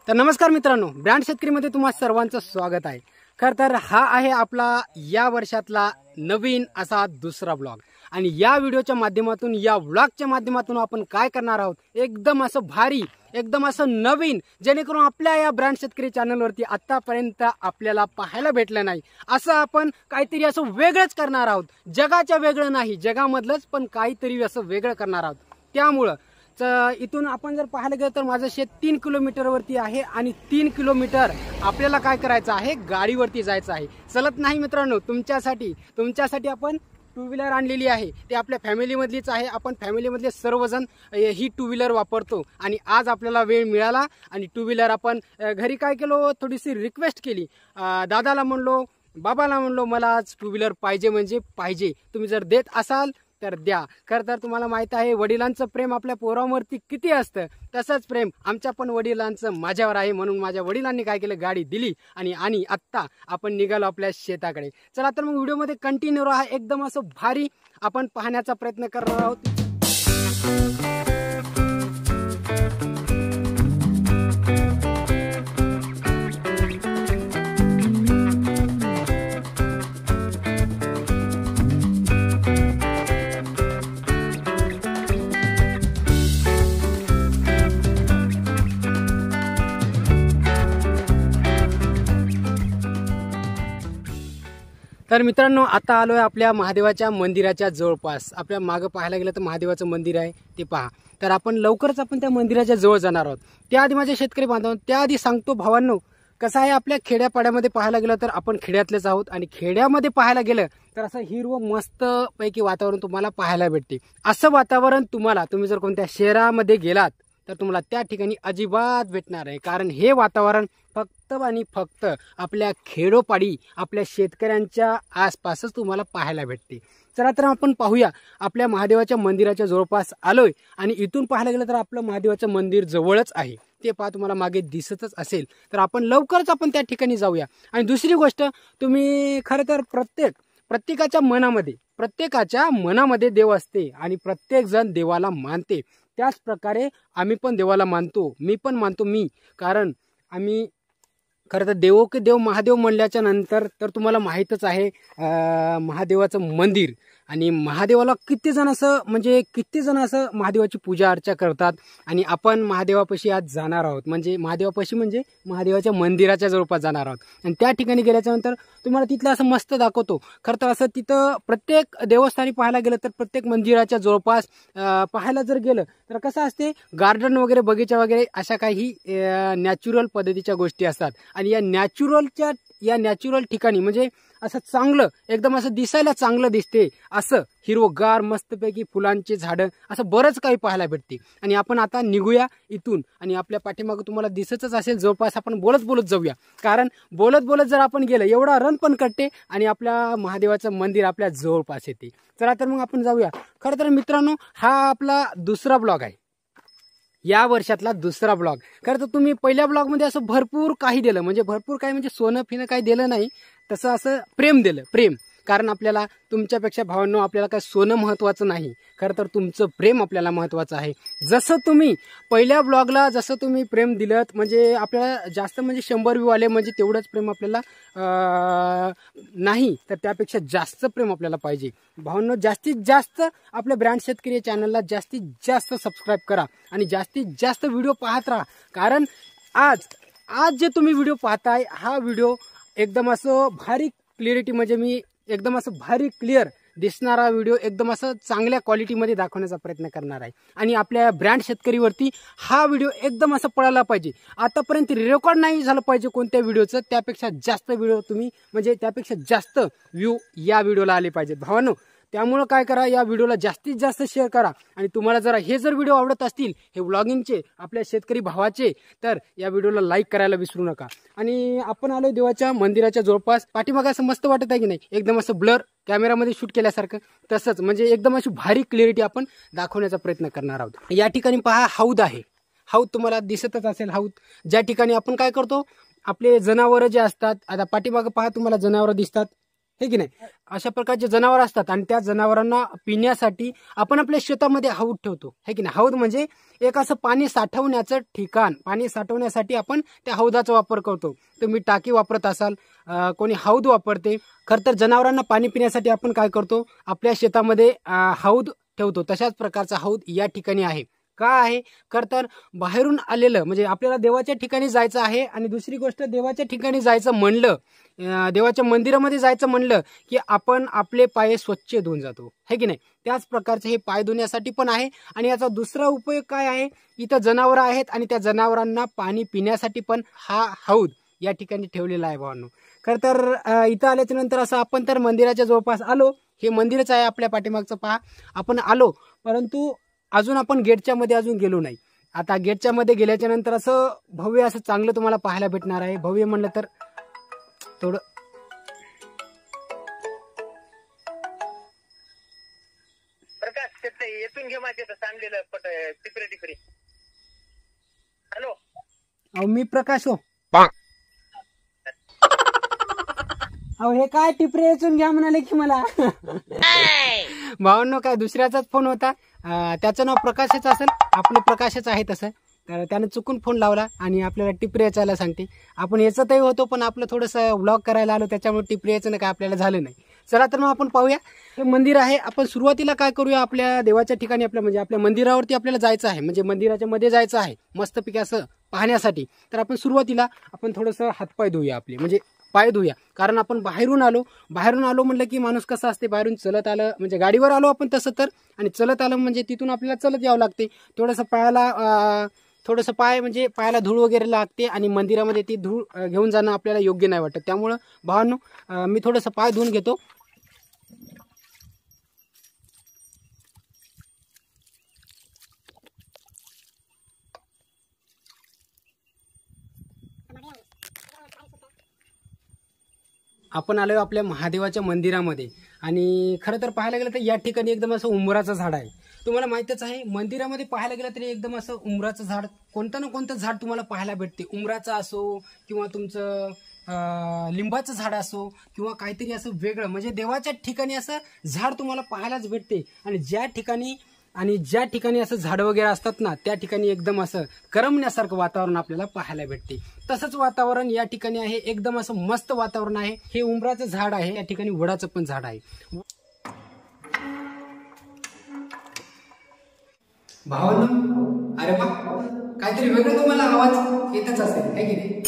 तर नमस्कार मित्रांनो, ब्रँड शेतकरीमध्ये तुम्हा सर्वांचं स्वागत आहे। खरं तर हा आहे आपला या वर्षातला नवीन असा दुसरा ब्लॉग आणि या व्हिडिओच्या माध्यमातून या व्लॉगच्या माध्यमातून आपण काय करणार आहोत, एकदम असं भारी, एकदम असं नवीन, जेणेकरून आपल्या या ब्रँड शेतकरी चॅनलवरती आतापर्यंत आपल्याला पाहायला भेटलं नाही असं आपण काहीतरी असं वेगळंच करणार आहोत। जगाच्या वेगळं नाही, जगामधलंच पण काहीतरी असं वेगळं करणार आहोत। त्यामुळं इथून आपण जर पाहायला गेलं तर माझं शेत 3 किलोमीटरवरती आहे आणि 3 किलोमीटर आपल्याला काय करायचं आहे, गाडीवरती जायचं आहे। चलत नाही मित्रांनो, तुमच्यासाठी आपण टू व्हीलर आणलेली आहे। ते आपल्या फॅमिलीमधलीच आहे। आपण फॅमिलीमधले सर्वजण ही टू व्हीलर वापरतो आणि आज आपल्याला वेळ मिळाला आणि टू व्हीलर आपण घरी काय केलो, थोडीशी रिक्वेस्ट केली। दादाला म्हणलो, बाबाला म्हणलो, मला आज टू व्हीलर पाहिजे म्हणजे पाहिजे, तुम्ही जर देत असाल तर द्या। खरं तर तुम्हाला माहित आहे वडिलांचं प्रेम आपल्या पोरांवरती किती असतं, तसंच प्रेम आमच्या पण वडिलांचं माझ्यावर आहे। म्हणून माझ्या वडिलांनी काय केलं, गाडी दिली आणि आत्ता आपण निघालो आपल्या शेताकडे। चला तर मग व्हिडिओमध्ये कंटिन्यू राहा, एकदम असं भारी आपण पाहण्याचा प्रयत्न करणार आहोत। तर मित्रांनो, आता आलोय आपल्या महादेवाच्या मंदिराच्या जवळपास। आपल्या मागे पाहायला गेलं तर महादेवाचं मंदिर आहे, ते पहा। तर आपण लवकरच आपण त्या मंदिराच्या जवळ जाणार आहोत। त्याआधी माझे शेतकरी बांधव, त्याआधी सांगतो भावांनो, कसं आहे आपल्या खेड्यापाड्यामध्ये पाहायला गेलं तर आपण खेड्यातलेच आहोत आणि खेड्यामध्ये पाहायला गेलं तर असं हिरवं मस्त पैकी वातावरण तुम्हाला पाहायला भेटते। असं वातावरण तुम्ही जर कोणत्या शहरामध्ये गेलात तर तुम्हाला त्या ठिकाणी अजिबात भेटणार आहे, कारण हे वातावरण फक्त आणि फक्त आपल्या खेडोपाडी, आपल्या शेतकऱ्यांच्या आसपासच तुम्हाला पाहायला भेटते। चला तर आपण पाहूया, आपल्या महादेवाच्या मंदिराच्या जवळपास आलोय आणि इथून पाहायला गेलं तर आपलं महादेवाचं मंदिर जवळच आहे, ते पहा तुम्हाला मागे दिसतच असेल। तर आपण लवकरच आपण त्या ठिकाणी जाऊया। आणि दुसरी गोष्ट, तुम्ही खरं तर प्रत्येकाच्या मनामध्ये देव असते आणि प्रत्येक जण देवाला मानते। त्याच प्रकारे आम्ही पण देवाला मानतो, मी पण मानतो कारण आम्ही खरं तर देवो की देव महादेव म्हणल्याच्या नंतर तर तुम्हाला माहीतच आहे महादेवाचं मंदिर आणि महादेवाला किती जण असं महादेवाची पूजा अर्चा करतात। आणि आपण महादेवापाशी आज जाणार आहोत, म्हणजे महादेवाच्या मंदिराच्या जवळपास जाणार आहोत। आणि त्या ठिकाणी गेल्याच्या नंतर तुम्हाला तिथलं असं मस्त दाखवतो। खरं तर असं तिथं प्रत्येक देवस्थानी पाहायला गेलं तर प्रत्येक मंदिराच्या जवळपास पाहायला जर गेलं तर कसं असते, गार्डन वगैरे, बगीचा वगैरे अशा काही नॅचरल पद्धतीच्या गोष्टी असतात। आणि या नॅचरल ठिकाणी म्हणजे असं चांगलं, एकदम असं दिसायला चांगलं दिसते, असं हिरवगार मस्तपैकी फुलांचे झाडं, असं बरंच काही पाहायला भेटते। आणि आपण आता निघूया इथून आणि आपल्या पाठीमागं तुम्हाला दिसतच असेल जवळपास आपण बोलत जाऊया, कारण बोलत जर आपण गेलं एवढा रन पण कटते आणि आपल्या महादेवाचं मंदिर आपल्या जवळपास येते। चला तर मग आपण जाऊया। खरं तर मित्रांनो, हा आपला दुसरा ब्लॉग आहे, या वर्षातला दुसरा ब्लॉग। खरं तर तुम्ही पहिल्या ब्लॉगमध्ये असं भरपूर काही दिलं, म्हणजे सोनं फिनं काही दिलं नाही, तसं असं प्रेम दिलं, कारण आपल्याला तुमच्यापेक्षा भावांनो आपल्याला काय सोनं महत्वाचं नाही, खरं तर तुमचं प्रेम आपल्याला महत्वाचं आहे। जसं तुम्ही पहिल्या ब्लॉगला जसं तुम्ही प्रेम दिलं, म्हणजे आपल्याला जास्त, म्हणजे 100 व्ह्यू आले म्हणजे तेवढंच प्रेम आपल्याला नाही, तर त्यापेक्षा जास्त प्रेम आपल्याला पाहिजे। भावांनो, जास्तीत जास्त आपल्या ब्रँड शेतकरी चॅनलला जास्तीत जास्त सबस्क्राईब करा आणि जास्तीत जास्त व्हिडिओ पाहत राहा, कारण आज जे तुम्ही व्हिडिओ पाहताय हा व्हिडिओ एकदम असं भारी क्लिअरिटी, म्हणजे मी एकदम असं भारी क्लिअर दिसणारा व्हिडिओ, एकदम असं चांगल्या क्वालिटीमध्ये दाखवण्याचा प्रयत्न करणार आहे। आणि आपल्या ब्रँड शेतकरीवरती हा व्हिडिओ एकदम असं पडायला पाहिजे, आतापर्यंत रेकॉर्ड नाही झालं पाहिजे कोणत्या व्हिडिओचं, त्यापेक्षा जास्त व्हिडिओ त्यापेक्षा जास्त व्ह्यू या व्हिडिओला आले पाहिजेत भावांनो। त्यामुळे काय करा, या व्हिडिओला जास्तीत जास्त शेअर करा आणि तुम्हाला हे जर व्हिडिओ आवडत असतील, हे व्लॉगिंगचे आपल्या शेतकरी भावाचे, तर या व्हिडिओला लाईक करायला विसरू नका। आणि आपण आलो देवाच्या मंदिराच्या जवळपास, पाठीमागे असं मस्त वाटत आहे की नाही, एकदम असं ब्लर कॅमेरामध्ये शूट केल्यासारखं, तसंच म्हणजे एकदम अशी भारी क्लिअरिटी आपण दाखवण्याचा प्रयत्न करणार आहोत। या ठिकाणी पहा हौद आहे, हौद तुम्हाला दिसतच असेल, हौद ज्या ठिकाणी आपण काय करतो, आपले जनावरं जे असतात, आता पाठीमागे पहा तुम्हाला जनावरं दिसतात, हे की नाही. अशा प्रकारचे जनावर असतात आणि त्या जनावरांना पिण्यासाठी आपण आपल्या शेतामध्ये हौद ठेवतो, हे की नाही. हौद म्हणजे एक असं पाणी साठवण्याचं ठिकाण. पाणी साठवण्यासाठी आपण त्या हौदाचा वापर करतो. तुम्ही टाकी वापरत असाल, कोणी हौद वापरते. खरं तर जनावरांना पाणी पिण्यासाठी आपण काय करतो, आपल्या शेतामध्ये हौद ठेवतो. तशाच प्रकारचा हौद या ठिकाणी आहे. का आहे, खरं तर बाहेरून आलेलं म्हणजे आपल्याला देवाच्या ठिकाणी जायचं आहे आणि दुसरी गोष्ट देवाच्या ठिकाणी जायचं म्हणलं, देवाच्या मंदिरामध्ये जायचं म्हणलं की आपण आपले पाय स्वच्छ धुवून जातो, हे की नाही. त्याच प्रकारचे हे पाय धुण्यासाठी पण आहे. आणि याचा दुसरा उपयोग काय आहे, इथं जनावरं आहेत आणि त्या जनावरांना पाणी पिण्यासाठी पण हा हौद या ठिकाणी ठेवलेला आहे भावांनो. खरं तर इथं आल्याच्या नंतर असं आपण तर मंदिराच्या जवळपास आलो. हे मंदिरच आहे आपल्या पाठीमागचं, पहा आपण आलो, परंतु अजून आपण गेटच्या मध्ये अजून गेलो नाही. आता गेटच्या मध्ये गेल्याच्या नंतर असं भव्य असं चांगलं तुम्हाला पाहायला भेटणार आहे. भव्य म्हणलं तर थोडं प्रकाश येथून घे माझे सांगलेलं टिपरे. हॅलो, अहो मी प्रकाश हो. अहो हे काय टिपरे येचून घ्या म्हणाले की मला. भावांनो काय दुसऱ्याचाच फोन होता, त्याचं नाव प्रकाशच असेल, आपलं प्रकाशच आहे तसं. तर त्यानं चुकून फोन लावला आणि आपल्याला टिपरे याचायला सांगते. आपण याचंही होतो पण आपलं थोडंसं व्लॉग करायला आलो त्याच्यामुळे टिपरे याचं काय आपल्याला झालं नाही. चला तर मग आपण पाहूया हे मंदिर आहे. आपण सुरुवातीला काय करूया, आपल्या देवाच्या ठिकाणी आपल्या म्हणजे आपल्या मंदिरावरती आपल्याला जायचं आहे, म्हणजे मंदिराच्या मध्ये जायचं आहे मस्तपैकी असं पाहण्यासाठी. तर आपण सुरुवातीला आपण थोडंसं हातपाय धुऊया, आपले म्हणजे पाय धुया. कारण आपण बाहेरून आलो म्हणलं की माणूस कसं असते, बाहेरून चलत आलं म्हणजे गाडीवर आलो आपण तसं तर, आणि चलत आलं म्हणजे तिथून आपल्याला चलत यावं लागते. थोडंसं पाय म्हणजे पायाला धूळ वगैरे लागते आणि मंदिरामध्ये ती धूळ घेऊन जाणं आपल्याला योग्य नाही वाटत. त्यामुळं भावांनो मी थोडंसं पाय धुवून घेतो. आपण आलोय आपल्या महादेवाच्या मंदिरामध्ये आणि खरं तर पाहायला गेलं तर या ठिकाणी एकदम असं उंबराचं झाड आहे. तुम्हाला माहितच आहे मंदिरामध्ये पाहायला गेलं तरी एकदम असं उंबराचं झाड, कोणतं ना कोणतं झाड तुम्हाला पाहायला भेटते. उंबराचं असो किंवा तुमचं लिंबाचं झाड असो किंवा काहीतरी असं वेगळं, म्हणजे देवाच्या ठिकाणी असं झाड तुम्हाला पाहायलाच भेटते. आणि ज्या ठिकाणी असं झाड वगैरे असतात ना, त्या ठिकाणी एकदम असं करमण्यासारखं वातावरण आपल्याला पाहायला भेटते. तसंच वातावरण या ठिकाणी आहे, एकदम असं मस्त वातावरण आहे. हे उंबराचं झाड आहे, या ठिकाणी वडाचं पण झाड आहे. भावांनो अरे वा, काहीतरी वेगळं तुम्हाला आवाज येतच असेल, है की नाही.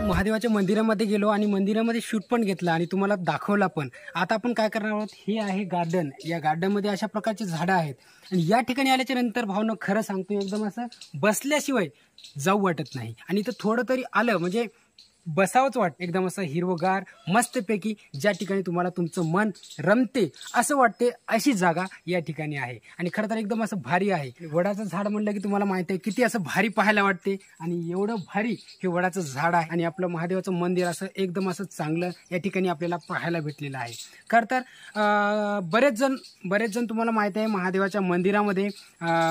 महादेवाच्या मंदिरामध्ये गेलो आणि मंदिरामध्ये शूट पण घेतला आणि तुम्हाला दाखवला पण. आता आपण काय करणार आहोत, हे आहे गार्डन. या गार्डनमध्ये अशा प्रकारची झाडं आहेत आणि या ठिकाणी आल्याच्या नंतर भावना खरं सांगतो एकदम असं बसल्याशिवाय जाऊ वाटत नाही. आणि इथं थोडं तरी आलं म्हणजे बसावंच वाटतं. एकदम असं हिरवगार मस्तपैकी ज्या ठिकाणी तुम्हाला तुमचं मन रमते असं वाटते अशी जागा या ठिकाणी आहे. आणि खरं तर एकदम असं भारी आहे. वडाचं झाड म्हणलं की तुम्हाला माहित आहे किती असं भारी पाहायला वाटते आणि एवढं भारी हे वडाचं झाड आहे. आणि आपलं महादेवाचं मंदिर असं एकदम असं चांगलं या ठिकाणी आपल्याला पाहायला भेटलेलं आहे. खरं तर बरेच जण तुम्हाला माहित आहे महादेवाच्या मंदिरामध्ये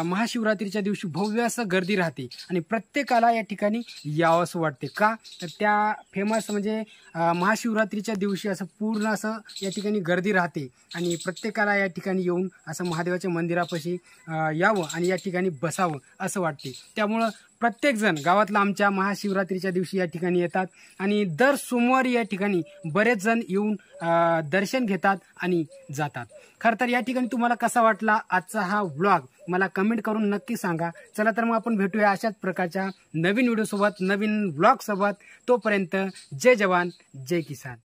महाशिवरात्रीच्या दिवशी भव्य असं गर्दी राहते आणि प्रत्येकाला या ठिकाणी यावंसं वाटते. का तर त्या फेमस म्हणजे महाशिवरात्रीच्या दिवशी असं पूर्ण असं या ठिकाणी गर्दी राहते आणि प्रत्येकाला या ठिकाणी येऊन असं महादेवाच्या मंदिरापाशी यावं आणि या ठिकाणी बसावं असं वाटते. त्यामुळं प्रत्येकजण गावातला आमच्या महाशिवरात्रीच्या दिवशी या ठिकाणी येतात आणि दर सोमवारी या ठिकाणी बरेच जण येऊन दर्शन घेतात आणि जातात. खरं तर या ठिकाणी तुम्हाला कसा वाटला आजचा हा व्लॉग मला कमेंट करून नक्की सांगा. चला तर मग आपण भेटूया अशाच प्रकारच्या नवीन व्हिडिओ सोबत, नवीन व्लॉग सोबत. तोपर्यंत जय जवान जय किसान.